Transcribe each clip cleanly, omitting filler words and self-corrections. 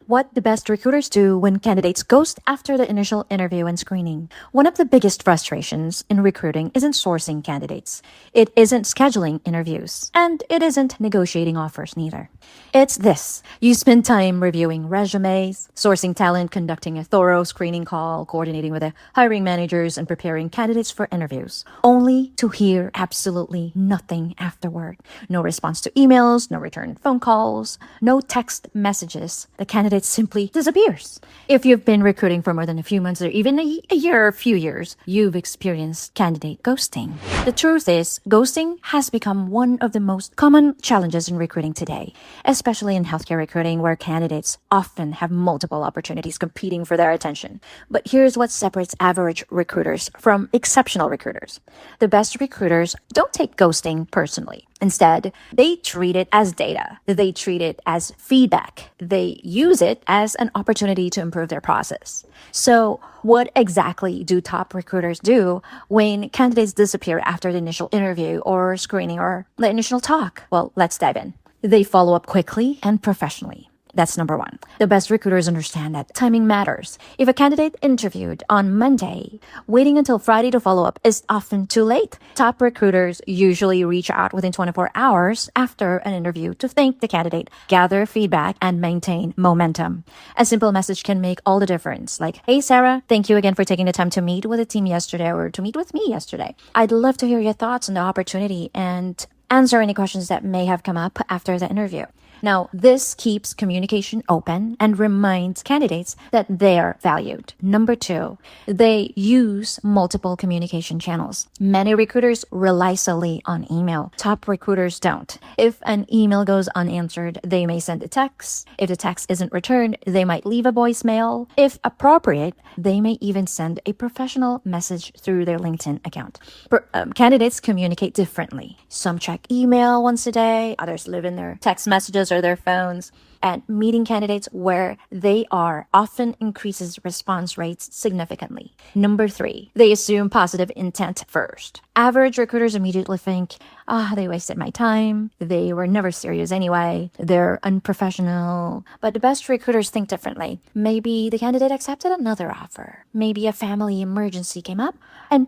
What the best recruiters do when candidates ghost after the initial interview and screening. One of the biggest frustrations in recruiting isn't sourcing candidates. It isn't scheduling interviews. And it isn't negotiating offers neither. It's this. You spend time reviewing resumes, sourcing talent, conducting a thorough screening call, coordinating with the hiring managers, and preparing candidates for interviews, only to hear absolutely nothing afterward. No response to emails, no return phone calls, no text messages. The candidate simply disappears. If you've been recruiting for more than a few months or even a year or a few years, you've experienced candidate ghosting. The truth is, ghosting has become one of the most common challenges in recruiting today, especially in healthcare recruiting where candidates often have multiple opportunities competing for their attention. But here's what separates average recruiters from exceptional recruiters. The best recruiters don't take ghosting personally. Instead, they treat it as data. They treat it as feedback. They use it as an opportunity to improve their process. So, what exactly do top recruiters do when candidates disappear after the initial interview or screening or the initial talk? Well, let's dive in. They follow up quickly and professionally. That's number one. The best recruiters understand that timing matters. If a candidate interviewed on Monday, waiting until Friday to follow up is often too late. Top recruiters usually reach out within 24 hours after an interview to thank the candidate, gather feedback, and maintain momentum. A simple message can make all the difference. Like, hey, Sarah, thank you again for taking the time to meet with the team yesterday or to meet with me yesterday. I'd love to hear your thoughts on the opportunity and answer any questions that may have come up after the interview. Now, this keeps communication open and reminds candidates that they're valued. Number two, they use multiple communication channels. Many recruiters rely solely on email. Top recruiters don't. If an email goes unanswered, they may send a text. If the text isn't returned, they might leave a voicemail. If appropriate, they may even send a professional message through their LinkedIn account. Candidates communicate differently. Some check email once a day, others live in their text messages or their phones, and meeting candidates where they are often increases response rates significantly. Number three, they assume positive intent first. Average recruiters immediately think, they wasted my time. They were never serious anyway. They're unprofessional. But the best recruiters think differently. Maybe the candidate accepted another offer. Maybe a family emergency came up.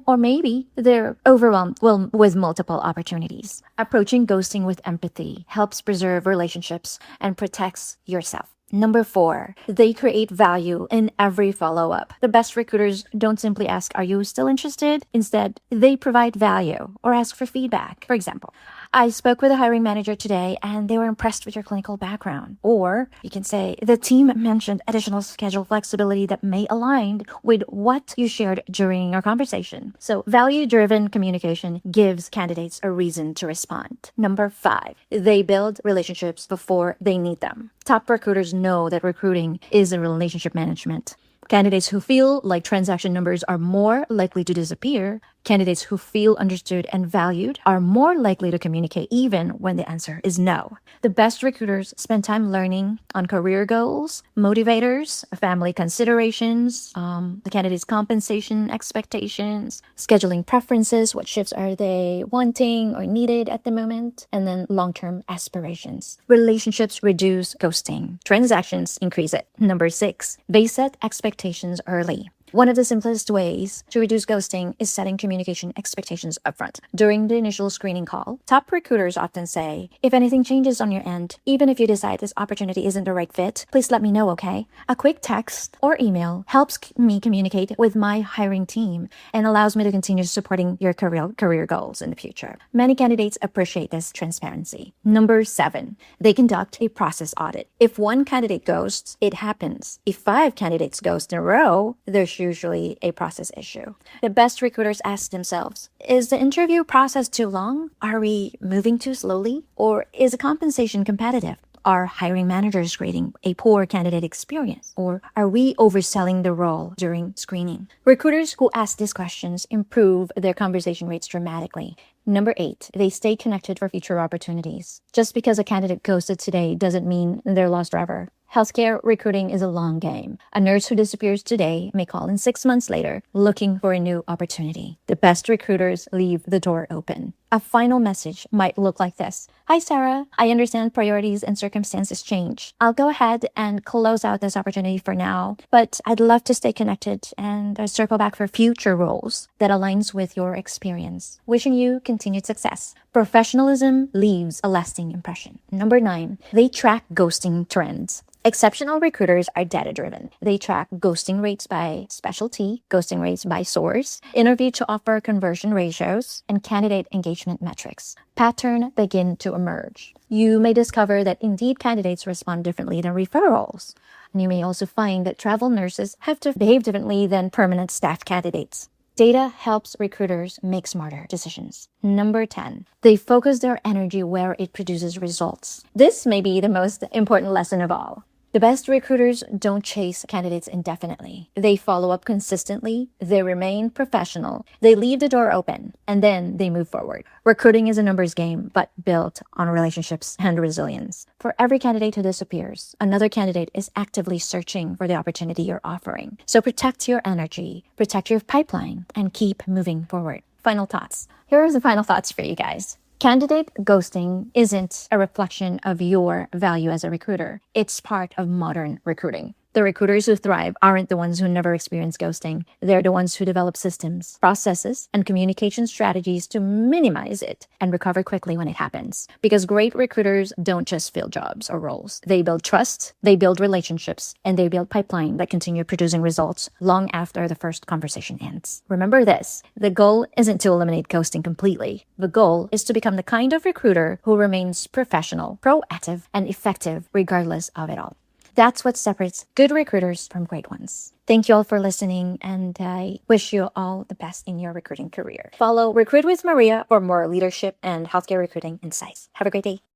Or maybe they're overwhelmed with multiple opportunities. Approaching ghosting with empathy helps preserve relationships and protects yourself. Number four, they create value in every follow-up. The best recruiters don't simply ask, are you still interested? Instead, they provide value or ask for feedback. For example, I spoke with a hiring manager today and they were impressed with your clinical background. Or you can say, the team mentioned additional schedule flexibility that may align with what you shared during our conversation. So value-driven communication gives candidates a reason to respond. Number five, they build relationships before they need them. Top recruiters know that recruiting is a relationship management. Candidates who feel like transaction numbers are more likely to disappear. Candidates who feel understood and valued are more likely to communicate even when the answer is no. The best recruiters spend time learning on career goals, motivators, family considerations, the candidate's compensation expectations, scheduling preferences, what shifts are they wanting or needed at the moment, and then long-term aspirations. Relationships reduce ghosting. Transactions increase it. Number six, they set expectations early. One of the simplest ways to reduce ghosting is setting communication expectations upfront. During the initial screening call, top recruiters often say, if anything changes on your end, even if you decide this opportunity isn't the right fit, please let me know, okay? A quick text or email helps me communicate with my hiring team and allows me to continue supporting your career goals in the future. Many candidates appreciate this transparency. Number seven, they conduct a process audit. If one candidate ghosts, it happens. If 5 candidates ghost in a row, there's usually a process issue. The best recruiters ask themselves, is the interview process too long? Are we moving too slowly? Or is the compensation competitive? Are hiring managers creating a poor candidate experience? Or are we overselling the role during screening? Recruiters who ask these questions improve their conversation rates dramatically. Number 8, they stay connected for future opportunities. Just because a candidate ghosted today doesn't mean they're lost forever. Healthcare recruiting is a long game. A nurse who disappears today may call in 6 months later looking for a new opportunity. The best recruiters leave the door open. A final message might look like this. Hi, Sarah. I understand priorities and circumstances change. I'll go ahead and close out this opportunity for now, but I'd love to stay connected and circle back for future roles that aligns with your experience. Wishing you continued success. Professionalism leaves a lasting impression. Number 9, they track ghosting trends. Exceptional recruiters are data-driven. They track ghosting rates by specialty, ghosting rates by source, interview to offer conversion ratios, and candidate engagement metrics. Pattern begin to emerge. You may discover that Indeed candidates respond differently than referrals. And you may also find that travel nurses have to behave differently than permanent staff candidates. Data helps recruiters make smarter decisions. Number 10, they focus their energy where it produces results. This may be the most important lesson of all. The best recruiters don't chase candidates indefinitely. They follow up consistently, they remain professional, they leave the door open, and then they move forward. Recruiting is a numbers game, but built on relationships and resilience. For every candidate who disappears, another candidate is actively searching for the opportunity you're offering. So protect your energy, protect your pipeline, and keep moving forward. Final thoughts. Here are the final thoughts for you guys. Candidate ghosting isn't a reflection of your value as a recruiter. It's part of modern recruiting. The recruiters who thrive aren't the ones who never experience ghosting. They're the ones who develop systems, processes, and communication strategies to minimize it and recover quickly when it happens. Because great recruiters don't just fill jobs or roles. They build trust, they build relationships, and they build pipeline that continue producing results long after the first conversation ends. Remember this, the goal isn't to eliminate ghosting completely. The goal is to become the kind of recruiter who remains professional, proactive, and effective regardless of it all. That's what separates good recruiters from great ones. Thank you all for listening, and I wish you all the best in your recruiting career. Follow Recruit with Maria for more leadership and healthcare recruiting insights. Have a great day.